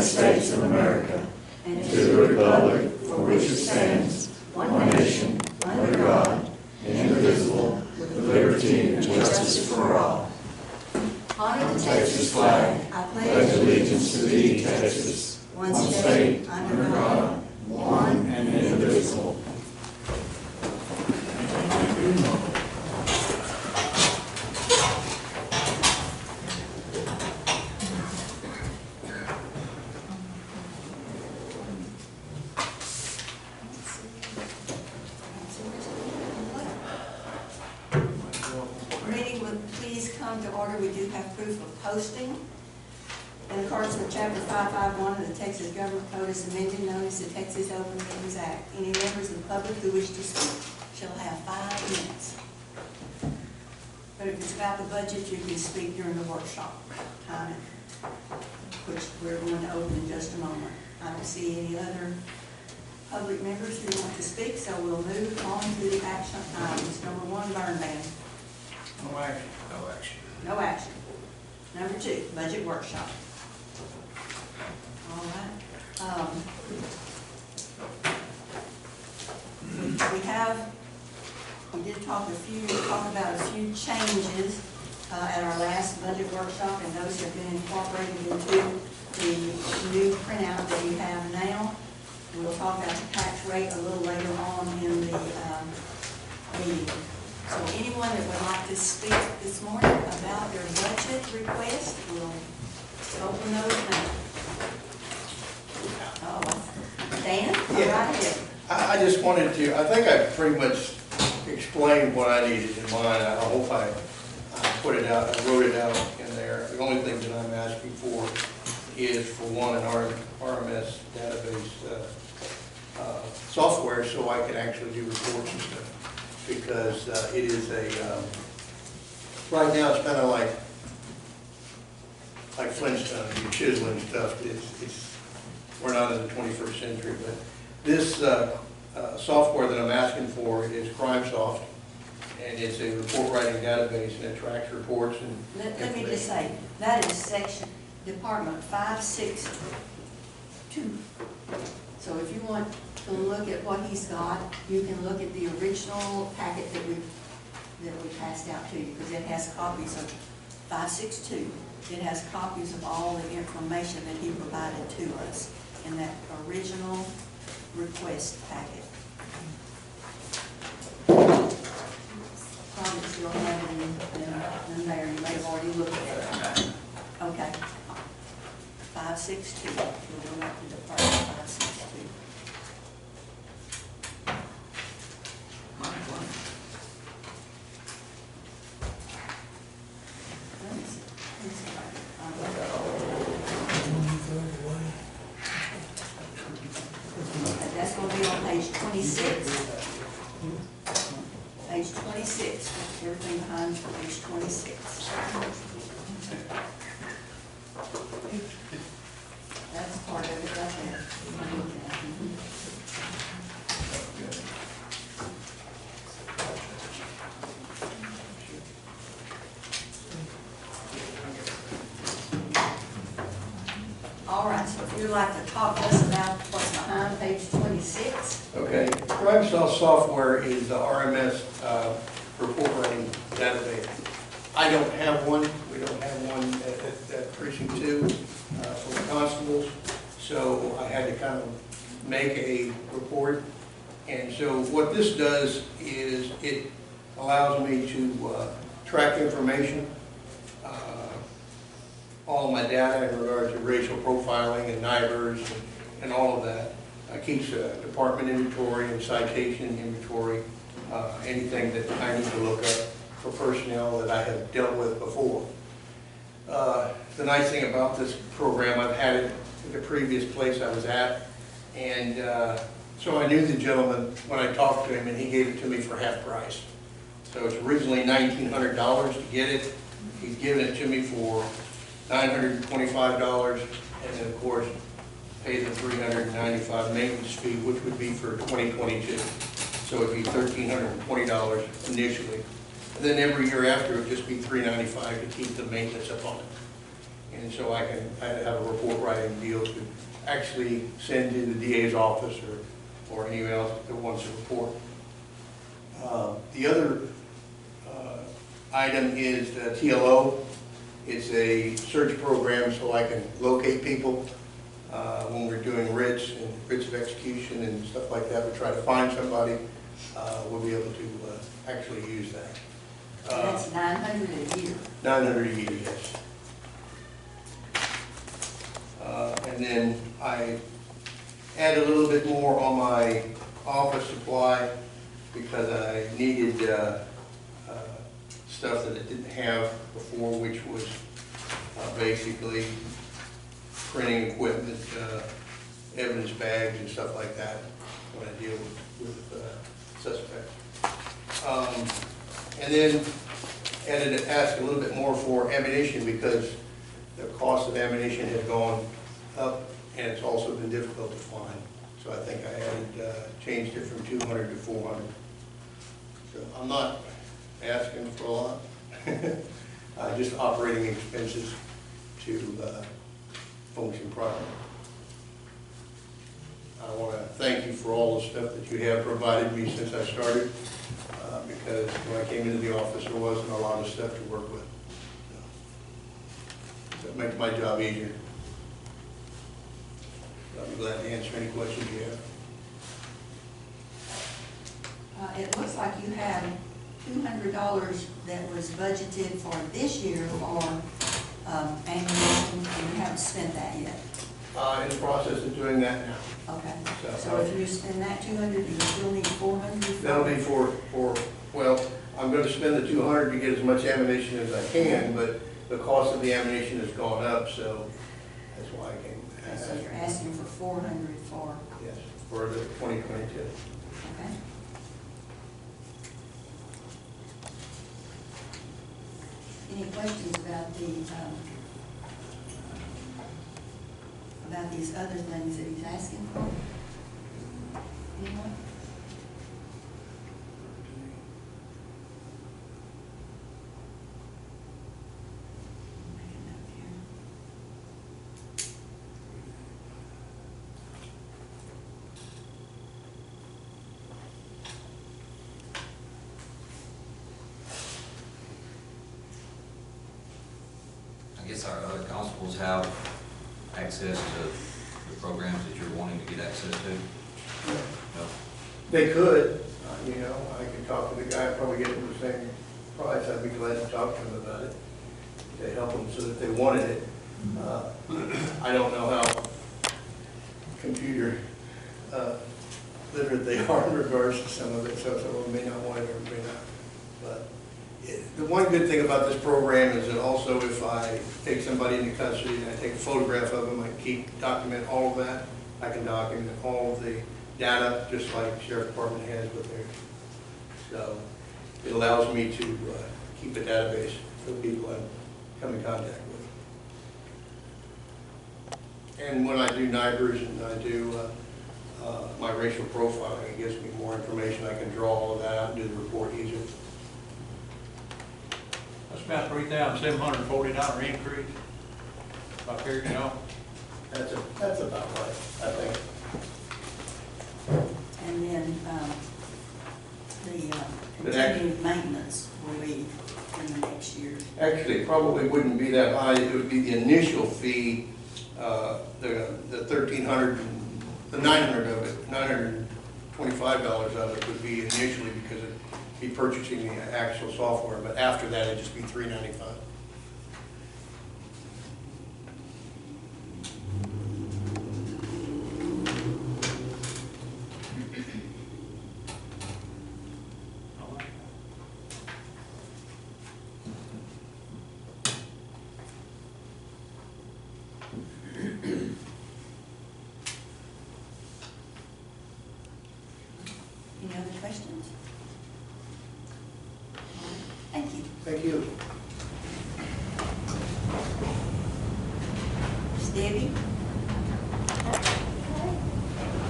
States of America and to the republic for which it stands, one nation, under God, indivisible, with liberty and justice for all. Honor the Texas flag. I pledge allegiance to thee, Texas, one state, under God, one and indivisible. We do have proof of posting. In accordance with Chapter 551 of the Texas Government Code as amended, known as the Texas Open Meetings Act, any members of the public who wish to speak shall have 5 minutes. But if it's about the budget, you can speak during the workshop time, which we're going to open in just a moment. I don't see any other public members who want to speak, so we'll move on to the action items. Number 1, burn ban. No action. No action. No action. Number 2, budget workshop. All right. We did talk about a few changes at our last budget workshop, and those have been incorporated into the new printout that you have now. We'll talk about the tax rate a little later on in the meeting. So anyone that would like to speak this morning about their budget request, we'll open those now. Oh, Dan? Yeah. Right ahead. I just wanted to, I think I pretty much explained what I needed in mind. I hope I put it out, I wrote it out in there. The only thing that I'm asking for is for one, an RMS database software so I can actually do reports and stuff. Because it is right now it's kind of like Flintstones, you're chiseling stuff. We're not in the 21st century, but this software that I'm asking for is CrimeSoft, and it's a report writing database, and it tracks reports and. Let me just say, that is section Department 562. So if you want to look at what he's got, you can look at the original packet that we passed out to you, because it has copies of 562. It has copies of all the information that he provided to us in that original request packet. Probably still have it in there. You may have already looked at it. Okay. 562. We'll go back to Department 562. That's going to be on page 26. Page 26. Everything behind page 26. That's part of it right there. All right, so if you'd like to talk to us about what's behind page 26. Okay, CrimeSoft software is the RMS report writing database. I don't have one. We don't have one at Precinct 2 for the constables, so I had to kind of make a report. And so what this does is it allows me to track information, all my data in regard to racial profiling and NIBRs and all of that. Keeps a department inventory and citation inventory, anything that I need to look up for personnel that I have dealt with before. The nice thing about this program, I've had it at the previous place I was at, and so I knew the gentleman when I talked to him, and he gave it to me for half price. So it's originally $1,900 to get it. He's given it to me for $925, and then of course pay the $395 maintenance fee, which would be for 2022. So it'd be $1,320 initially. And then every year after it would just be $395 to keep the maintenance up on it. And so I have a report writing deal to actually send to the DA's office or anyone else that wants a report. The other item is TLO. It's a search program so I can locate people when we're doing writs and writs of execution and stuff like that. We try to find somebody. We'll be able to actually use that. That's 900 a year. 900 a year, yes. And then I add a little bit more on my office supply because I needed stuff that it didn't have before, which was basically printing equipment, evidence bags and stuff like that when I deal with suspects. And then ask a little bit more for ammunition because the cost of ammunition has gone up and it's also been difficult to find. So I think I changed it from 200 to 400. So I'm not asking for a lot, just operating expenses to function properly. I want to thank you for all the stuff that you have provided me since I started, because when I came into the office, there wasn't a lot of stuff to work with. So it makes my job easier. I'll be glad to answer any questions you have. It looks like you have $200 that was budgeted for this year for ammunition, and you haven't spent that yet. In the process of doing that now. Okay. So, So if you spend that 200, you still need 400? That'll be for, well, I'm going to spend the 200 to get as much ammunition as I can, but the cost of the ammunition has gone up, so that's why I came. So you're asking for 400 for? Yes, for the 2022. Okay. Any questions about these other things that he's asking for? Anyone? Make a note here. I guess our other constables have access to the programs that you're wanting to get access to? No. They could, you know, I could talk to the guy, probably get him the same price. I'd be glad to talk to him about it, to help them so that they wanted it. I don't know how computer literate they are in regards to some of it, so some of them may not want it or may not. But the one good thing about this program is that also if I take somebody into custody and I take a photograph of them, I can document all of that. I can document all of the data, just like the Sheriff Department has with theirs. So it allows me to keep a database of people I come in contact with. And when I do NIBRs and I do my racial profiling, it gives me more information. I can draw all of that out and do the report easier. That's about $3,740 increase, if I figured it out. That's about right, I think. And then the continued maintenance will be in the next year. Actually, it probably wouldn't be that high. It would be the initial fee, the $1,300, the $900 of it, $925 of it would be initially because it'd be purchasing the actual software. But after that, it'd just be $395. Any other questions? Thank you. Thank you. Ms. Debbie?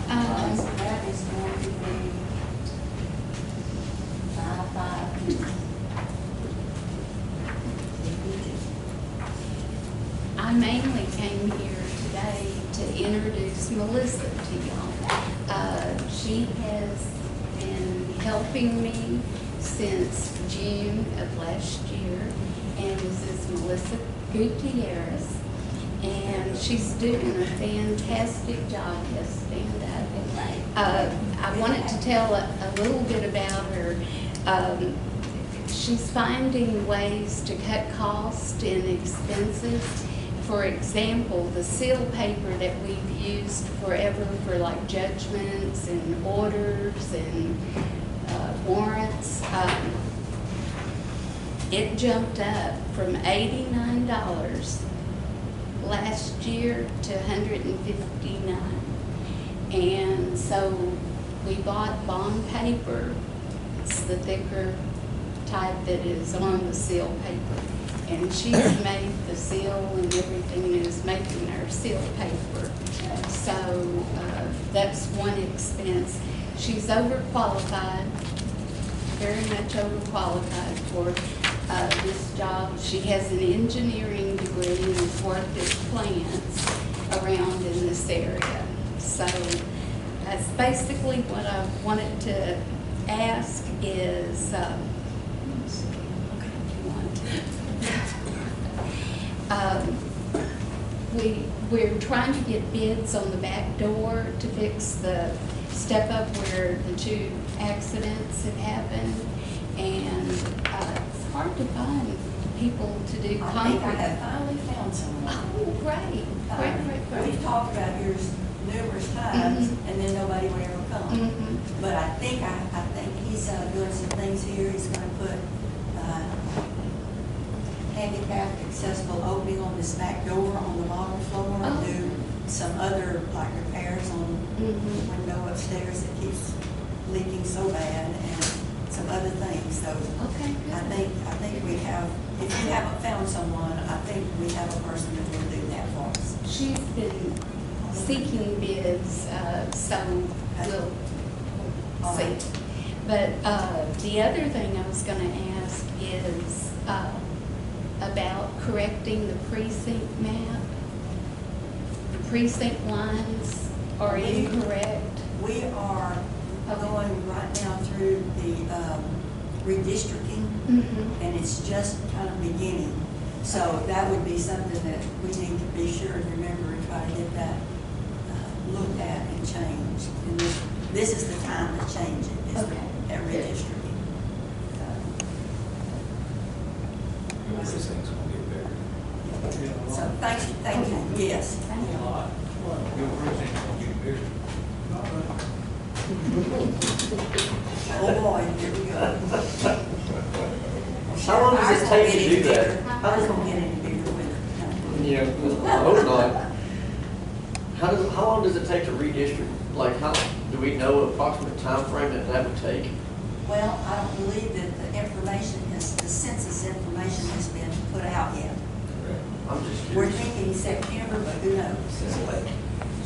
That is going to be 552. I mainly came here today to introduce Melissa to y'all. She has been helping me since June of last year, and this is Melissa Gutierrez. And she's doing a fantastic job. Yes, stand up. I wanted to tell a little bit about her. She's finding ways to cut costs and expenses. For example, the seal paper that we've used forever for like judgments and orders and warrants, it jumped up from $89 last year to $159. And so we bought bond paper. It's the thicker type that is on the seal paper. And she's made the seal and everything and is making our seal paper. So that's one expense. She's overqualified, very much overqualified for this job. She has an engineering degree and has worked at plants around in this area. So that's basically what I wanted to ask is, we're trying to get bids on the back door to fix the step up where the two accidents have happened, and it's hard to find people to do concrete. I think I have finally found someone. Oh, great, great. We've talked about yours numerous times, and then nobody would ever come. But I think he's doing some things here. He's going to put handicapped accessible opening on this back door on the bottom floor, and do some other like repairs on the window upstairs that keeps leaking so bad, and some other things. So Okay, good. I think we have. If you haven't found someone, I think we have a person that will do that for us. She's been seeking bids, so we'll All see. right. But the other thing I was gonna ask is about correcting the precinct map. The precinct lines are incorrect. We are going right now through the redistricting, and it's just kind of beginning. So that would be something that we need to be sure and remember and try to get that looked at and changed. And this is the time to change it, is that redistricting. Your precinct's gonna get bigger. So thank you, yes. Thank you. Your precinct's gonna get bigger. Oh boy, here we go. How long does it take to do that? Ours won't get any bigger with it. Yeah, I hope not. How long does it take to redistrict? Like, do we know approximate time frame that would take? Well, I don't believe that the census information has been put out yet. I'm just We're curious. thinking September, but who knows? It's late.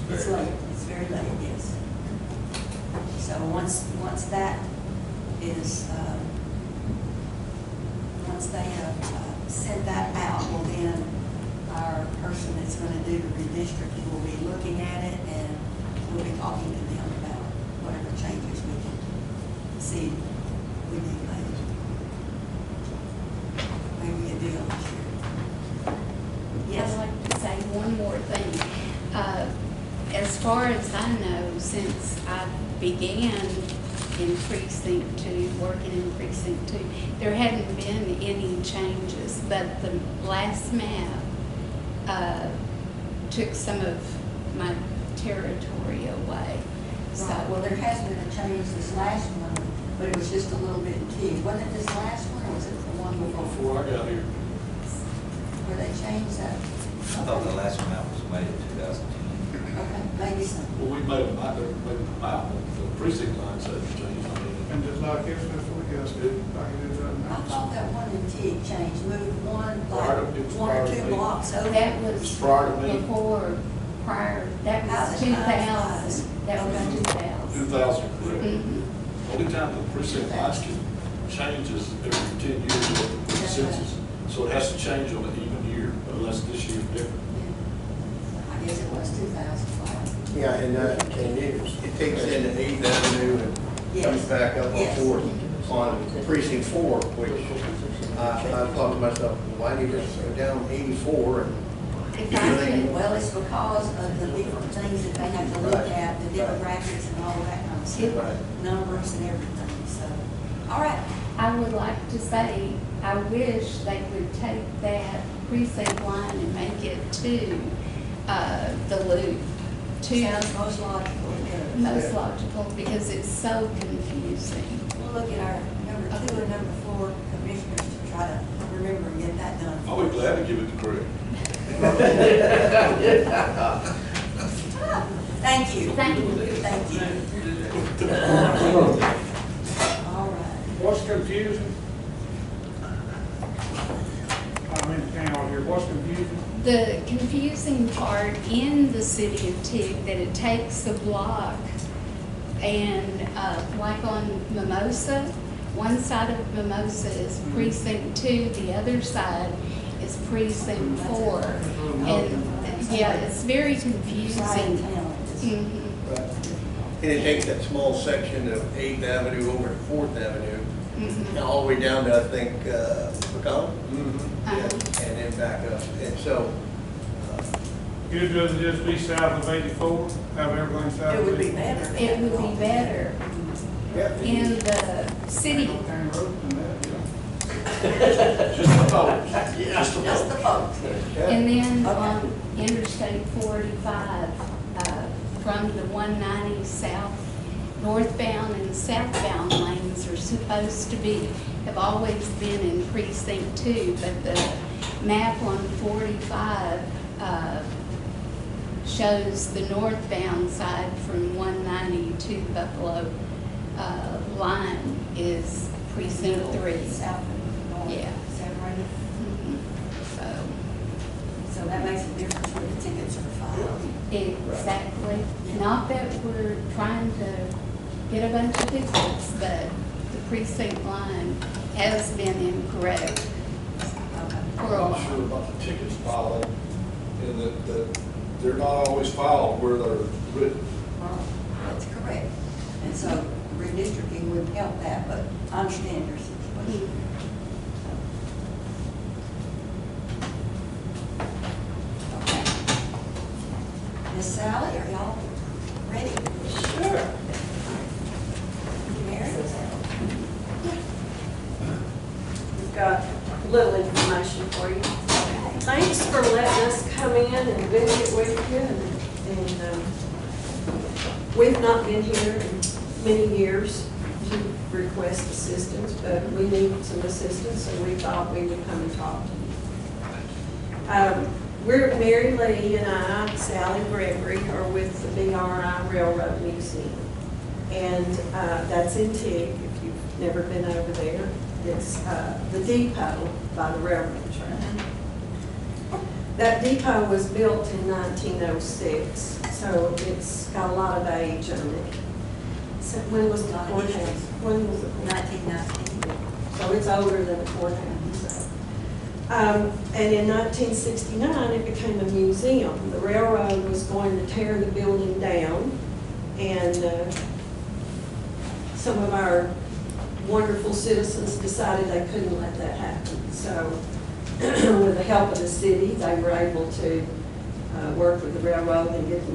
It's late, it's very late, yes. So once that is, once they have sent that out, well then our person that's gonna do the redistricting will be looking at it, and we'll be talking to them about whatever changes we can see we need made. Maybe a deal this year. Yes. I'd like to say one more thing. As far as I know, since I began in Precinct 2, working in Precinct 2, there hadn't been any changes, but the last map took some of my territory away. So, Right, well, there has been a change this last one, but it was just a little bit key. Wasn't it this last one, or was it the one before? Before I got here. Where they changed that? I thought the last one out was made in 2010. Okay, maybe some. Well, we made a map, the precinct lines had changed on it. And just like this before you guys did, back in I thought that one in Teague changed, moved one, Prior like, to- it was one or prior to two me. blocks over. that It's was prior to me, that How was the time 2000. That was Okay. 2000. 2000, correct. Mhm. Only time the precinct lines can change is every 10 years with the census. So it has to change on an even year, unless this year's different. Yeah. Yes, it was 2005. Yeah, and it takes in the 8th Avenue and comes Yes. back up on Yes. 4th on precinct 4, which I thought to myself, why do you just go down 84 and If I could, Well, it's because of the different things that they have to look Right. at, the demographics and all that kind of stuff, Right. numbers and everything, so. All right, I would like to say, I wish they would take that precinct line and make it to, the loop, to sounds most logical, it does. most logical, because it's so confusing. We'll look at our number 2 and number 4 commissioners to try to remember and get that done. I'll be glad to give it to Craig. Thank you. Thank you. Thank you. All right. What's confusing? I'm in town here, what's confusing? The confusing part in the city of Tig, that it takes a block and, like on Mimosa, one side of Mimosa is precinct 2, the other side is precinct 4. And, yeah, it's very Right in confusing. town. Mhm. And it takes that small section of 8th Avenue over to 4th Avenue, Mhm. and all the way down to, I think, Macomb, Uh-huh. and then back up. And so, You'd rather just be south of 84, have everything south It of would be 84? better. It would be better in the city. County road than that, Just the folks. Just the Just the folks. folks. And then Okay. on Interstate 45, from the 190 south, northbound and southbound lanes are supposed to be, have always been in precinct 2, but the map on 45 shows the northbound side from 190 to Buffalo line is precinct 3. South and north. Yeah. Separated. Mhm. So that makes a difference when the tickets are filed. Exactly. Not that we're trying to get a bunch of tickets, but the precinct line has been incorrect Okay. for a I'm not sure while. about the tickets filing, and that they're not always filed where they're written. Well, that's correct. And so redistricting would help that, but I understand your situation. Okay. Miss Sally, are y'all ready? Sure. Mary? We've got a little information for you. Thanks for letting us come in and visit with you. And we've not been here in many years to request assistance, but we need some assistance, and we thought we would come and talk to you. We're, Mary Lee and I, Sally Gregory, are with the BRI Railroad Museum. And that's in Tig, if you've never been over there. It's the depot by the railroad track. That depot was built in 1906, so it's got a lot of age on it. So when was the courthouse? When was the courthouse? 1919. So it's older than the courthouse. And in 1969, it became a museum. The railroad was going to tear the building down, and some of our wonderful citizens decided they couldn't let that happen. So with the help of the city, they were able to work with the railroad and get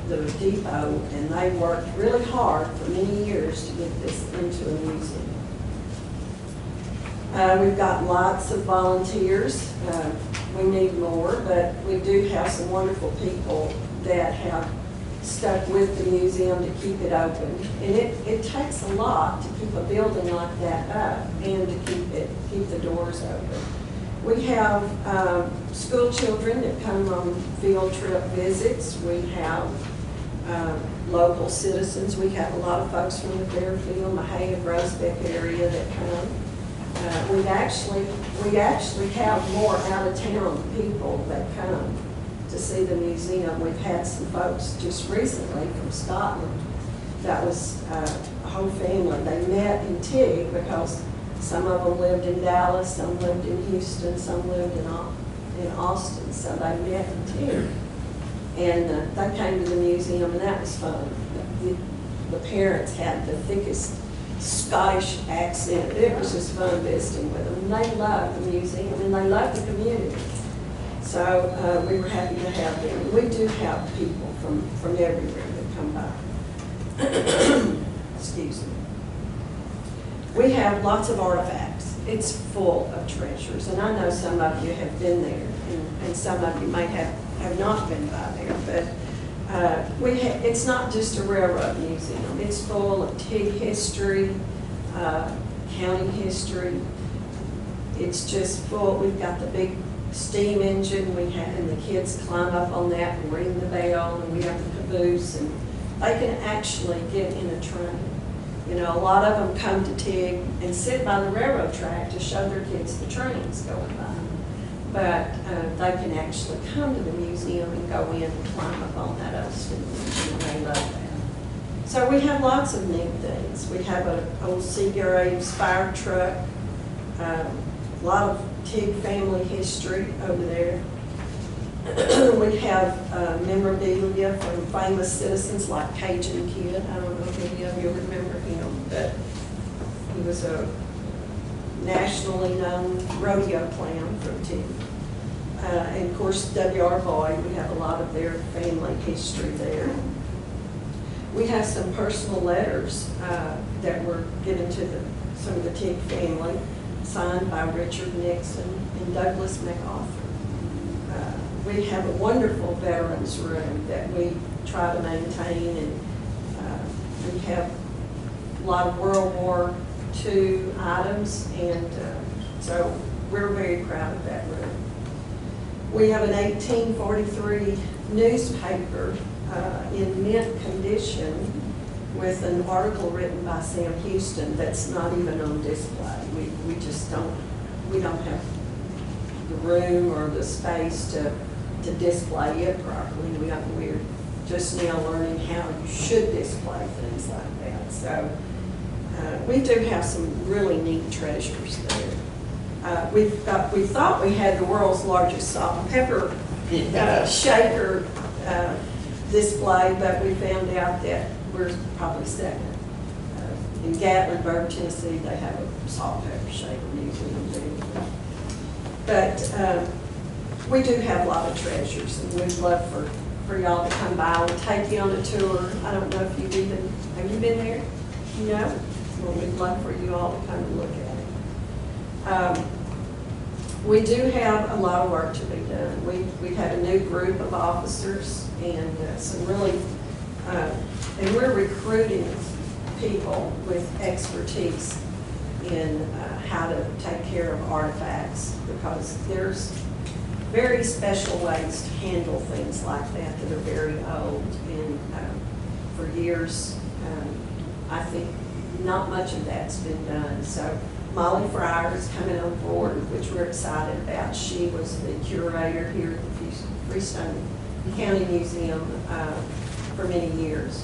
the depot, and they worked really hard for many years to get this into a museum. We've got lots of volunteers. We need more, but we do have some wonderful people that have stuck with the museum to keep it open. And it takes a lot to keep a building like that up and to keep the doors open. We have school children that come on field trip visits. We have local citizens. We have a lot of folks from the Fairfield, Mahia, Groesbeck area that come. We actually have more out-of-town people that come to see the museum. We've had some folks just recently from Scotland. That was a whole family. They met in Tig because some of them lived in Dallas, some lived in Houston, some lived in Austin. So they met in Tig. And they came to the museum, and that was fun. The parents had the thickest Scottish accent. It was just fun visiting with them. And they loved the museum, and they loved the community. So we were happy to have them. We do have people from everywhere that come by. Excuse me. We have lots of artifacts. It's full of treasures, and I know some of you have been there, and some of you may have not been by there, but it's not just a railroad museum. It's full of TIG history, county history. It's just full. We've got the big steam engine and the kids climb up on that and ring the bell, and we have the caboose, and they can actually get in a train. You know, a lot of them come to TIG and sit by the railroad track to show their kids the trains going by. But they can actually come to the museum and go in and climb up on that old steam engine, and they love that. So we have lots of neat things. We have an old Seagraves fire truck, a lot of TIG family history over there. We have memorabilia from famous citizens like Cajun Kid. I don't know if any of you remember him, but he was a nationally known rodeo clown from TIG. And of course, W.R. Boyd, we have a lot of their family history there. We have some personal letters that were given to some of the TIG family, signed by Richard Nixon and Douglas MacArthur. We have a wonderful veterans room that we try to maintain, and we have a lot of World War II items, and so we're very proud of that room. We have an 1843 newspaper in mint condition with an article written by Sam Houston that's not even on display. We just don't have the room or the space to display it properly. We're just now learning how you should display things like that. So we do have some really neat treasures there. We thought we had the world's largest salt and pepper shaker display, but we found out that we're probably second. In Gatlinburg, Tennessee, they have a salt and pepper shaker museum there. But we do have a lot of treasures, and we'd love for y'all to come by and take you on a tour. I don't know if have you been there? No? Well, we'd love for you all to come and look at it. We do have a lot of work to be done. We have a new group of officers, and some really, and we're recruiting people with expertise in how to take care of artifacts, because there's very special ways to handle things like that are very old, and for years I think not much of that's been done. So Molly Fryer is coming on board, which we're excited about. She was the curator here at the Freestone County Museum for many years.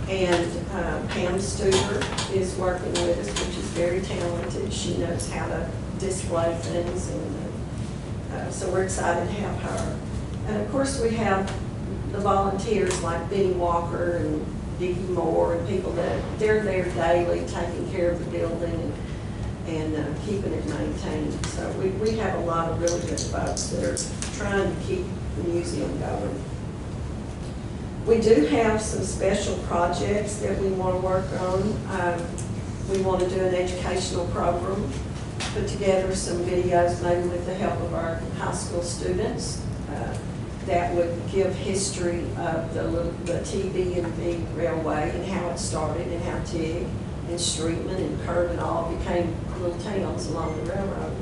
And Pam Stuber is working with us, which is very talented. She knows how to display things, and so we're excited to have her. And of course we have the volunteers like Benny Walker and Dickie Moore, and people that they're there daily taking care of the building and keeping it maintained. So we have a lot of really good folks that are trying to keep the museum going. We do have some special projects that we want to work on. We want to do an educational program, put together some videos, maybe with the help of our high school students, that would give history of the TB&B Railway and how it started, and how TIG and Streetman and Curve and all became little towns along the railroad.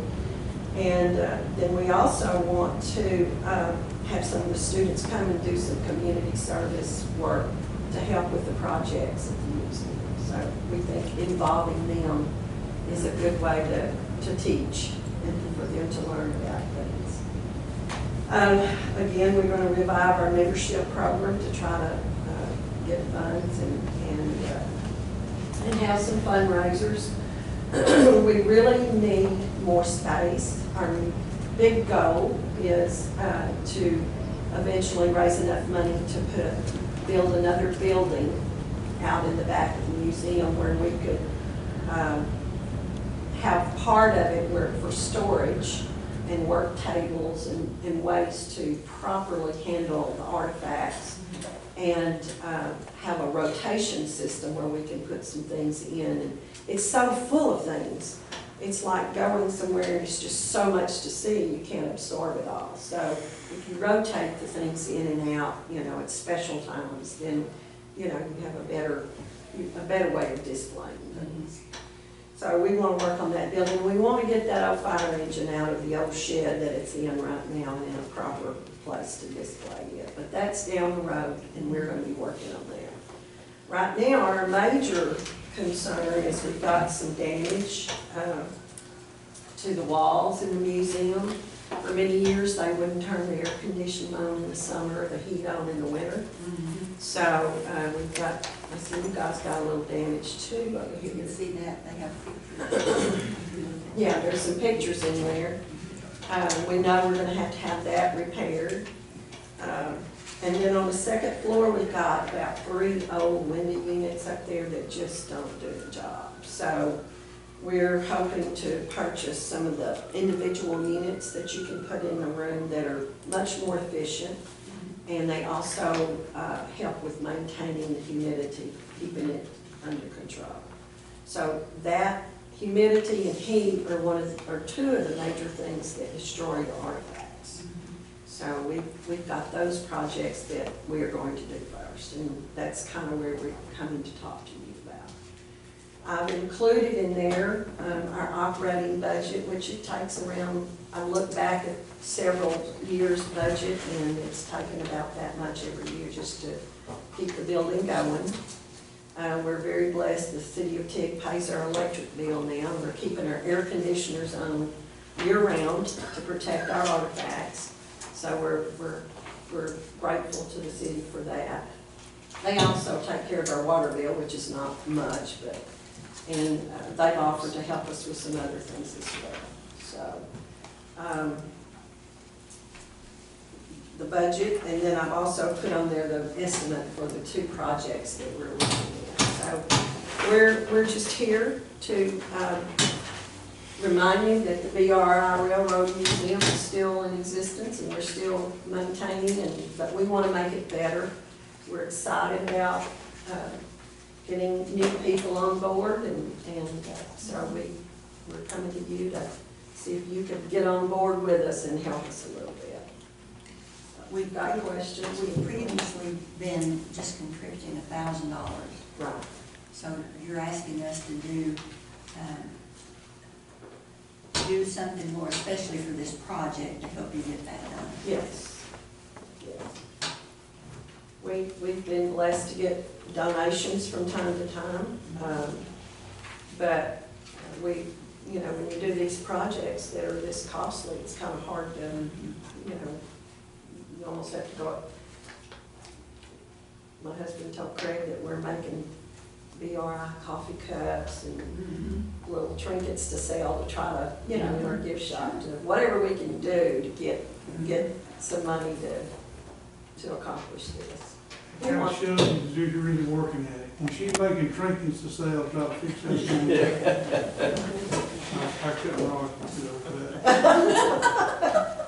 And then we also want to have some of the students come and do some community service work to help with the projects at the museum. So we think involving them is a good way to teach and for them to learn about things. Again, we're going to revive our membership program to try to get funds and have some fundraisers. We really need more space. Our big goal is to eventually raise enough money to build another building out in the back of the museum where we could have part of it where for storage and work tables and ways to properly handle the artifacts, and have a rotation system where we can put some things in. And it's so full of things. It's like going somewhere and it's just so much to see, you can't absorb it all. So if you rotate the things in and out, you know, at special times, then, you know, you have a better way of displaying things. So we want to work on that building. We want to get that old fire engine out of the old shed that it's in right now and in a proper place to display it. But that's down the road, and we're going to be working on that. Right now, our major concern is we've got some damage to the walls in the museum. For many years, they wouldn't turn the air conditioning on in the summer, the heat on in the winter. So we've got, I see you guys got a little damage too over You can here. see that, they have pictures. Yeah, there's some pictures in there. We know we're gonna have that repaired. And then on the second floor, we've got about 3 old window units up there that just don't do the job. So we're hoping to purchase some of the individual units that you can put in the room that are much more efficient. And they also help with maintaining the humidity, keeping it under control. So that humidity and heat are two of the major things that destroy the artifacts. So we've got those projects that we are going to do first, and that's kind of where we're coming to talk to you about. I've included in there our operating budget, which it takes around, I look back at several years' budget, and it's taken about that much every year just to keep the building going. We're very blessed. The city of Tig pays our electric bill now. We're keeping our air conditioners on year-round to protect our artifacts. So we're grateful to the city for that. They also take care of our water bill, which is not much, but they've offered to help us with some other things as well. So the budget, and then I've also put on there the estimate for the 2 projects that we're looking at. So we're just here to remind you that the BRI Railroad Museum is still in existence, and we're still maintaining, but we want to make it better. We're excited about getting new people on board, and so we're coming to you to see if you could get on board with us and help us a little bit. We've got questions. We've previously been just contributing $1,000. Right. So you're asking us to do something more, especially for this project, to help you get that done. Yes. Yes. We've been blessed to get donations from time to time, but when you do these projects that are this costly, it's kind of hard to, you almost have to go up. My husband told Craig that we're making BRI coffee cups and little trinkets to sell to try to, in our gift shop, to whatever we can do to get some money to accomplish this. Carol shows you that you're really working at it. When she's making trinkets to sell, try to fix that. I couldn't rock with that.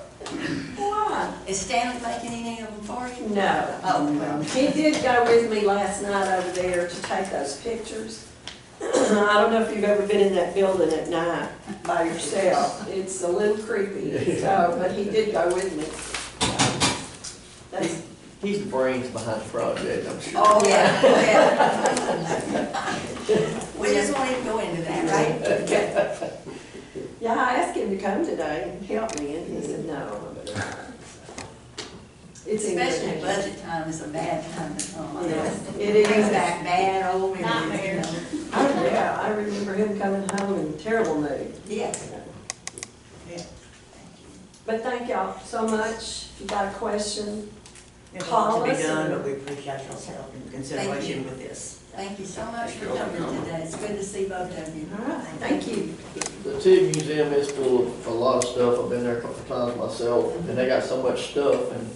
Why? Is Stanley making any of them for you? No. Oh, well. He did go with me last night over there to take those pictures. I don't know if you've ever been in that building at night by yourself. It's a little creepy, but he did go with me. He's the brains behind the project, I'm sure. Oh, yeah. We just won't even go into that, right? Yeah, I asked him to come today and help me, and he said no. It's in good Especially hands. budget time is a bad time to come. Yes, it is. Brings back bad old memories. Nightmares. Oh, yeah, I remember him coming home in terrible mood. Yes. Yeah. But thank y'all so much. If you got a question, There's a call lot to us. be done, and- but we appreciate y'all's help and consideration with this. Thank you so much for coming today. It's good to see both of you. All right, thank you. The Tig Museum is full of a lot of stuff. I've been there a couple of times myself, and they got so much stuff, and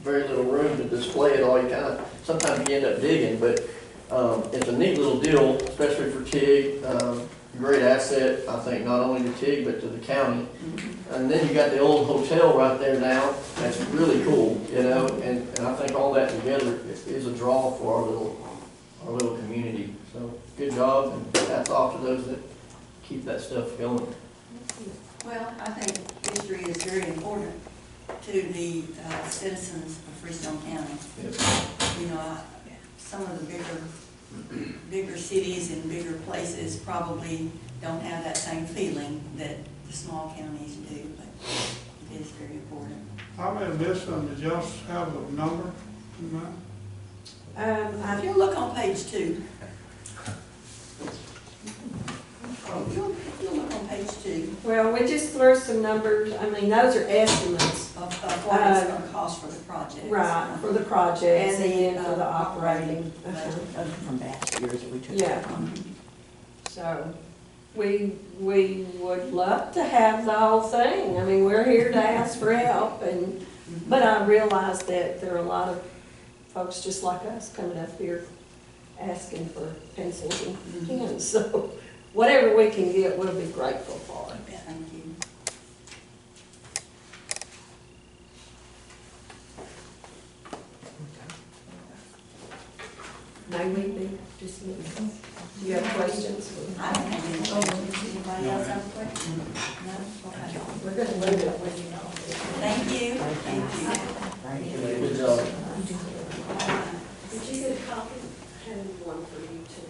very little room to display it all. You kind of, sometimes you end up digging, but it's a neat little deal, especially for TIG. Great asset, I think, not only to TIG, but to the county. And then you got the old hotel right there now. That's really cool, you know, and I think all that together is a draw for our little community. So good job, and hats off to those that keep that stuff going. Well, I think history is very important to the citizens of Freestone County. You know, some of the bigger cities and bigger places probably don't have that same feeling that the small counties do, but it is very important. I may have missed some, did y'all have a number in mind? If you look on page 2, if you'll look on page 2 Well, we just threw some numbers, I mean, those are estimates. of what it's going to cost for the project. Right, for the projects and And then for the operating. Those are from past years that we took. Yeah. So, we would love to have the whole thing. I mean, we're here to ask for help and, but I realize that there are a lot of folks just like us coming up here asking for pencils and pens. So, whatever we can get, we'll be grateful for. Thank you. May we be dismissed? Do you have questions? I don't have any questions. Anybody else have a question? No? Okay. We're going to leave it. Thank you. Thank you. Good job. Did you get a copy? I had one for you too.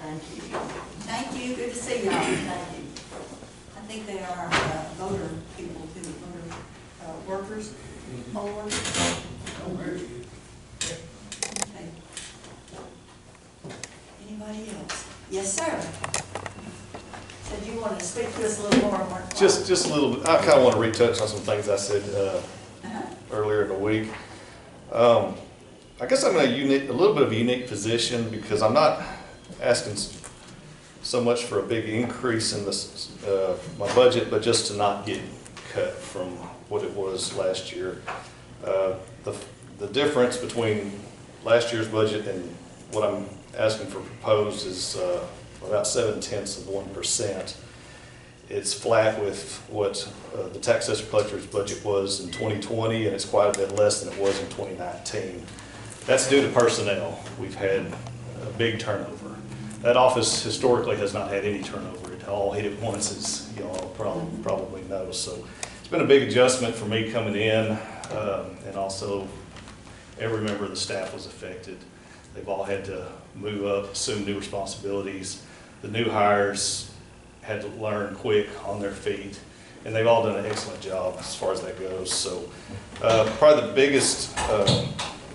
Thank you. Thank you. Good to see y'all. Thank you. I think they are voter people too, voter workers. Poll workers. Okay. Anybody else? Yes, sir. Said you wanted to speak to us a little more on what. Just a little bit. I kind of want to retouch on some things I said earlier in the week. I guess I'm in a little bit of a unique position because I'm not asking so much for a big increase in this my budget, but just to not get cut from what it was last year. The difference between last year's budget and what I'm asking for proposed is about 0.7%. It's flat with what the tax assessor collector's budget was in 2020, and it's quite a bit less than it was in 2019. That's due to personnel. We've had a big turnover. That office historically has not had any turnover. It all hit at once, as you all probably know. So it's been a big adjustment for me coming in, and also every member of the staff was affected. They've all had to move up, assume new responsibilities. The new hires had to learn quick on their feet, and they've all done an excellent job as far as that goes. So probably the biggest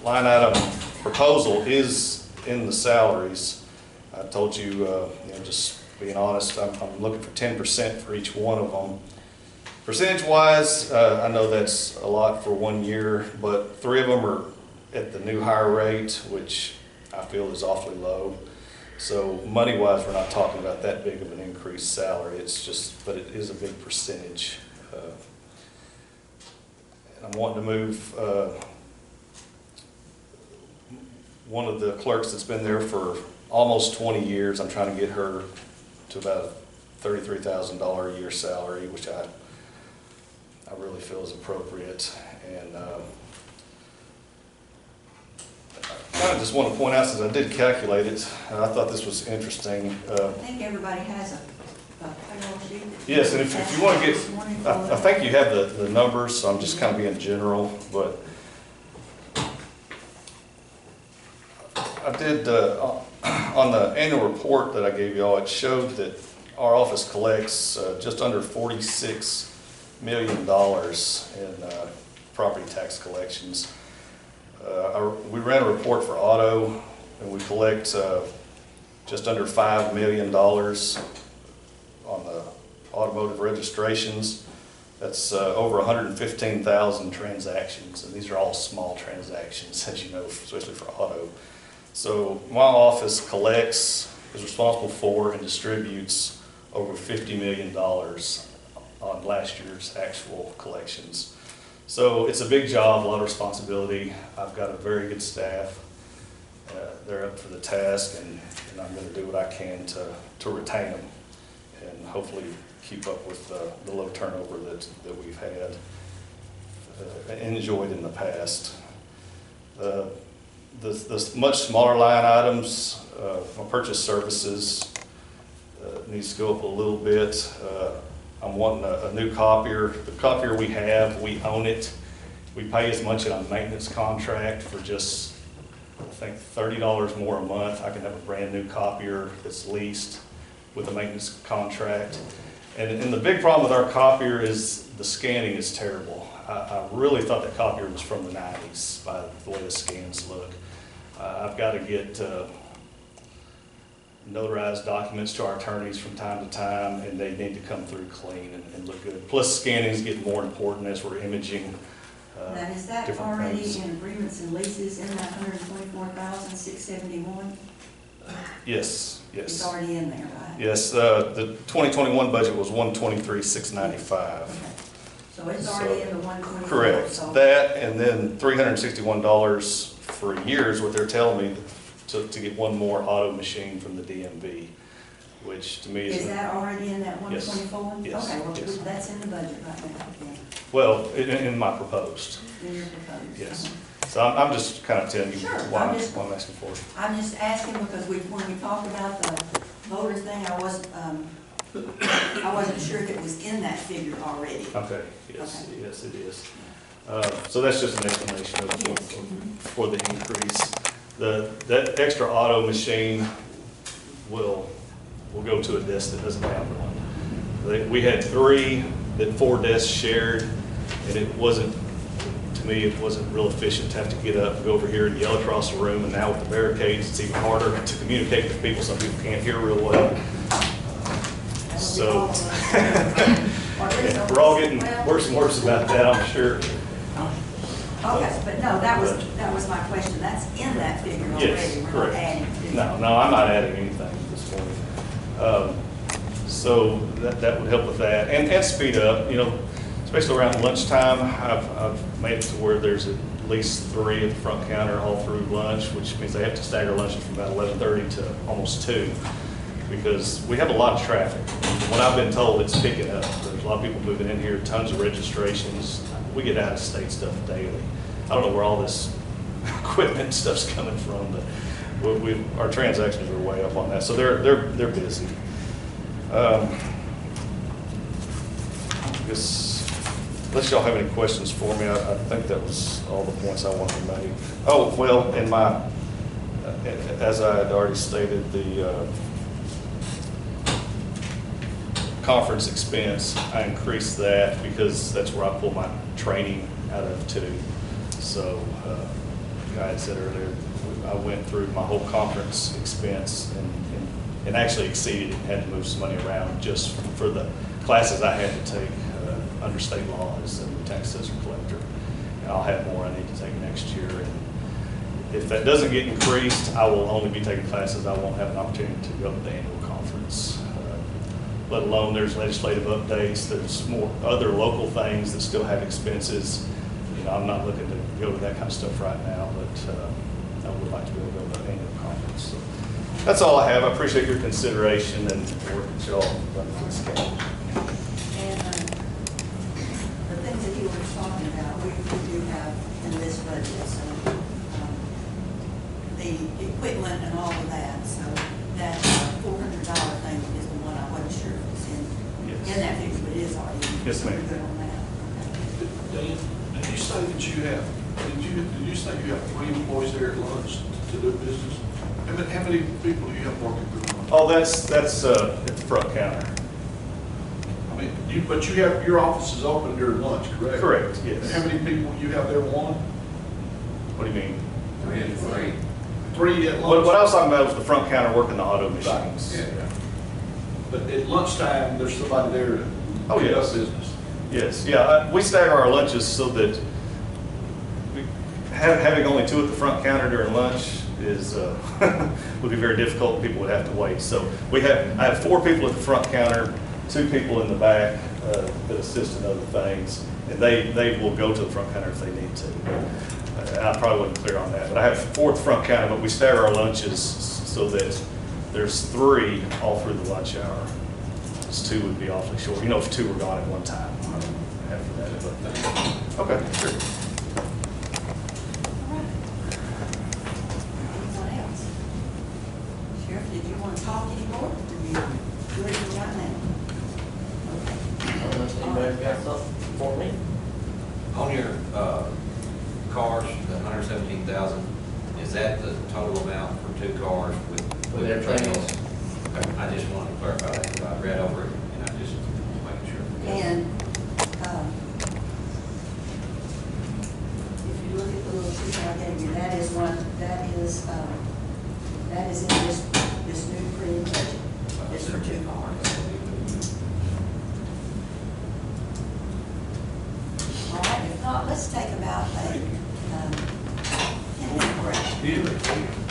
line item proposal is in the salaries. I told you, just being honest, I'm looking for 10% for each one of them. Percentage-wise, I know that's a lot for 1 year, but 3 of them are at the new hire rate, which I feel is awfully low. So money-wise, we're not talking about that big of an increased salary. It's just, but it is a big percentage. And I'm wanting to move one of the clerks that's been there for almost 20 years. I'm trying to get her to about a $33,000 a year salary, which I really feel is appropriate. And I kind of just want to point out, since I did calculate it, I thought this was interesting. I think everybody has a payroll sheet. Yes, and if you want to get, I think you have the numbers, so I'm just kind of being general, but I did, on the annual report that I gave y'all, it showed that our office collects just under $46 million in property tax collections. We ran a report for auto, and we collect just under $5 million on the automotive registrations. That's over 115,000 transactions, and these are all small transactions, as you know, especially for auto. So my office collects, is responsible for, and distributes over $50 million on last year's actual collections. So it's a big job, a lot of responsibility. I've got a very good staff. They're up for the task, and I'm going to do what I can to retain them and hopefully keep up with the low turnover that we've had enjoyed in the past. The much smaller line items, my purchase services needs to go up a little bit. I'm wanting a new copier. The copier we have, we own it. We pay as much in a maintenance contract for just, I think, $30 more a month. I can have a brand new copier that's leased with a maintenance contract. And the big problem with our copier is the scanning is terrible. I really thought that copier was from the 90s by the way the scans look. I've got to get notarized documents to our attorneys from time to time, and they need to come through clean and look good. Plus, scanning is getting more important as we're imaging Now, is that different already things. in agreements and leases in that $124,671? Yes, It's yes. already in there, right? Yes, the 2021 budget was $123,695. Okay. So it's already in the 124. Correct. So That, and then $361 for a year is what they're telling me to get one more auto machine from the DMV, which to me is. is that already in that Yes. 124? Yes. Okay, well, Yes. that's in the budget right now, then, Well, in my proposed, in your proposed. yes. Uh-huh. So I'm just kind of telling you Sure, why I'm I'm just- asking for it. I'm just asking because when we talked about the voter thing, I wasn't sure if it was in that figure already. Okay, yes, Okay. yes, it is. So that's just an explanation for the increase. That extra auto machine will go to a desk that doesn't have one. We had 3 that 4 desks shared, and it wasn't, to me, it wasn't real efficient to have to get up, go over here and yell across the room, and now with the barricades, it's even harder to communicate with people. Some people can't hear real well. So, we're all getting worse and worse about that, I'm sure. Okay, but no, that was my question. That's in that figure already. Yes, We're not correct. adding to it. No, I'm not adding anything at this point. So that would help with that, and speed up, especially around lunchtime. I've made it to where there's at least 3 at the front counter all through lunch, which means they have to stagger lunches from about 11:30 to almost 2, because we have a lot of traffic. What I've been told, it's picking up. There's a lot of people moving in here, tons of registrations. We get out-of-state stuff daily. I don't know where all this equipment stuff's coming from, but our transactions are way up on that, so they're busy. I guess, unless y'all have any questions for me, I think that was all the points I wanted to make. Oh, well, as I had already stated, the conference expense, I increased that because that's where I pull my training out of too. So, I had said earlier, I went through my whole conference expense and actually exceeded it, and had to move some money around just for the classes I had to take under state law as a tax assessor collector. And I'll have more I need to take next year. And if that doesn't get increased, I will only be taking classes. I won't have an opportunity to go to the annual conference. Let alone there's legislative updates, there's more other local things that still have expenses. I'm not looking to go to that kind of stuff right now, but I would like to be able to go to the annual conference. So that's all I have. I appreciate your consideration and work that y'all run for this county. And the things that you were talking about, we do have in this budget, so the equipment and all of that, so that $400 thing is the one I wasn't sure if was in that figure, but it is already. Yes, ma'am. We're good on that. Dan, did you say that you have, did you say you have 3 employees there at lunch to do business? How many people do you have working through lunch? Oh, that's at the front counter. I mean, but you have, your office is open during lunch, correct? Correct, yes. And how many people you have there, 1? What do you mean? 3 at lunch? What I was talking about was the front counter working the auto machines. Yeah. But at lunchtime, there's somebody there to Oh, pick up yes. business. Yes, yeah, we stagger our lunches so that having only 2 at the front counter during lunch is would be very difficult. People would have to wait. So I have 4 people at the front counter, 2 people in the back that assist in other things. And they will go to the front counter if they need to. I probably wasn't clear on that, but I have 4 at the front counter, but we stagger our lunches so that there's 3 all through the lunch hour. Just 2 would be awfully short. You know, if 2 were gone at one time, I don't have for that, but, okay, sure. All right. Anyone else? Sheriff, did you want to talk anymore? Or are you ready to right now? Okay. Unless anybody's got something for me. On your cars, the 117,000, is that the total amount for 2 cars with everything everything else? else? Okay, I just wanted to clarify that, because I read over it, and I just making sure. And if you look at the little sheet I gave you, that is in this new green budget. It's for 2 cars. All right, if not, let's take about a 10-minute break. Yeah.